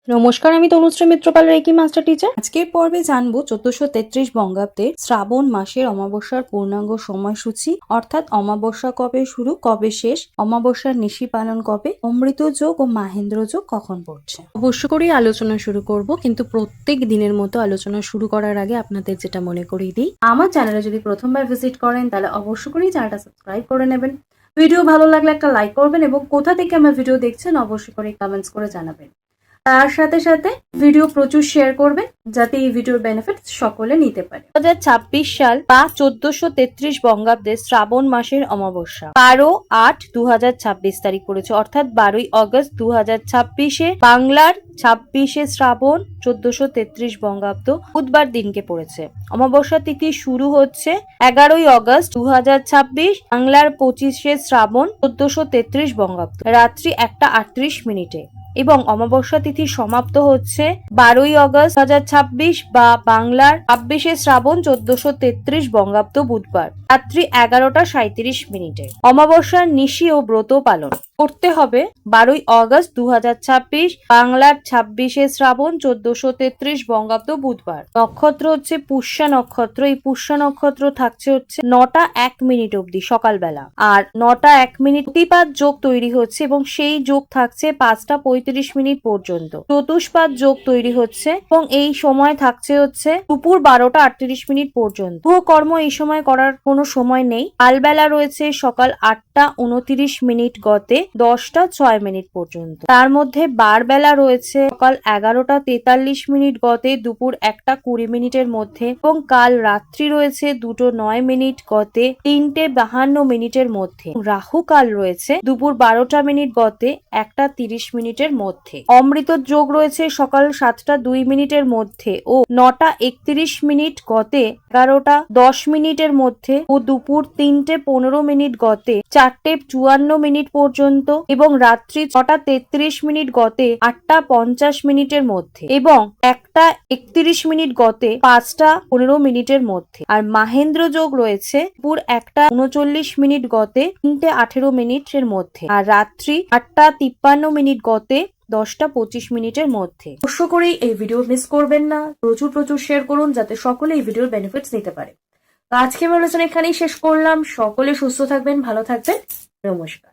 নমস্কার, আমি Tanushree Mitrapal, reiki master teacher. আজকের পর্বে জানবো 1433 বঙ্গাব্দে শ্রাবণ মাসের অমাবস্যার পূর্ণাঙ্গ সময়সূচি, অর্থাৎ অমাবস্যা কবে শুরু কবে শেষ, অমাবস্যার নিশি পালন কবে, অমৃত যোগ ও মাহেন্দ্র যোগ কখন পড়ছে। অবশ্য করেই আলোচনা শুরু করব, কিন্তু প্রত্যেক দিনের মতো আলোচনা শুরু করার আগে আপনাদের যেটা মনে করিয়ে দিই, আমার চ্যানেলে যদি প্রথমবার ভিজিট করেন তাহলে অবশ্য করেই চ্যানেলটা সাবস্ক্রাইব করে নেবেন। ভিডিও ভালো লাগলে একটা লাইক করবেন এবং কোথা থেকে আমার ভিডিও দেখছেন অবশ্যই করে কমেন্টস করে জানাবেন। তার সাথে সাথে ভিডিও প্রচুর শেয়ার করবেন যাতে এই ভিডিওর বেনিফিট সকলে নিতে পারে। 2026 সাল বা 1433 বঙ্গাব্দে শ্রাবণ মাসের অমাবস্যা 12/8/2026 তারিখ পড়েছে, অর্থাৎ 12ই অগস্ট 2026-এ বাংলার 26শে শ্রাবণ 1433 বঙ্গাব্দ বুধবার দিনকে পড়েছে। অমাবস্যা তিথি শুরু হচ্ছে 11ই অগস্ট 2026, বাংলার 25শে শ্রাবণ 1433 বঙ্গাব্দ রাত্রি 1:38 এবং অমাবস্যা তিথি সমাপ্ত হচ্ছে 12ই অগস্ট 2026 বা বাংলার 26শে শ্রাবণ 1433 বঙ্গাব্দ বুধবার রাত্রি 11:37। অমাবস্যার নিশি ও ব্রত পালন করতে হবে 12ই অগস্ট 2026, বাংলার 26শে শ্রাবণ 1433 বঙ্গাব্দ বুধবার। নক্ষত্র হচ্ছে পুষ্যা নক্ষত্র। এই পুষ্যা নক্ষত্র থাকছে হচ্ছে 9:01 অবধি সকালবেলা, আর 9:01 অতিপাত যোগ তৈরি হচ্ছে এবং সেই যোগ থাকছে 5:35 পর্যন্ত। চতুষ্পাত যোগ তৈরি হচ্ছে এবং এই সময় থাকছে হচ্ছে দুপুর 12:38 পর্যন্ত। কর্ম এই সময় করার কোনো সময় নেই। কালবেলা রয়েছে সকাল 8:29 গতে 10:06 পর্যন্ত। তার মধ্যে বারবেলা রয়েছে সকাল 11:43 গতে দুপুর 1:20 মধ্যে এবং কাল রাত্রি রয়েছে 2:09 গতে 3:52 মধ্যে। রাহু কাল রয়েছে দুপুর 12টা গতে 1:30 মধ্যে। অমৃত যোগ রয়েছে সকাল 7:02 মধ্যে ও 9:31 গতে 11:10 মধ্যে ও দুপুর 3:15 গতে 4:54 পর্যন্ত এবং রাত্রি 6:33 গতে 8:50 মধ্যে এবং 1:31 গতে 5:15 মধ্যে। আর মাহেন্দ্র যোগ রয়েছে দুপুর 1:39 গতে 3:18 মধ্যে আর রাত্রি 8:53 গতে 10:25 মধ্যে। অবশ্য করেই এই ভিডিও মিস করবেন না, প্রচুর শেয়ার করুন যাতে সকলে এই ভিডিওর বেনিফিটস নিতে পারে। আজকে আমি আলোচনা এখানেই শেষ করলাম। সকলে সুস্থ থাকবেন, ভালো থাকবেন। নমস্কার।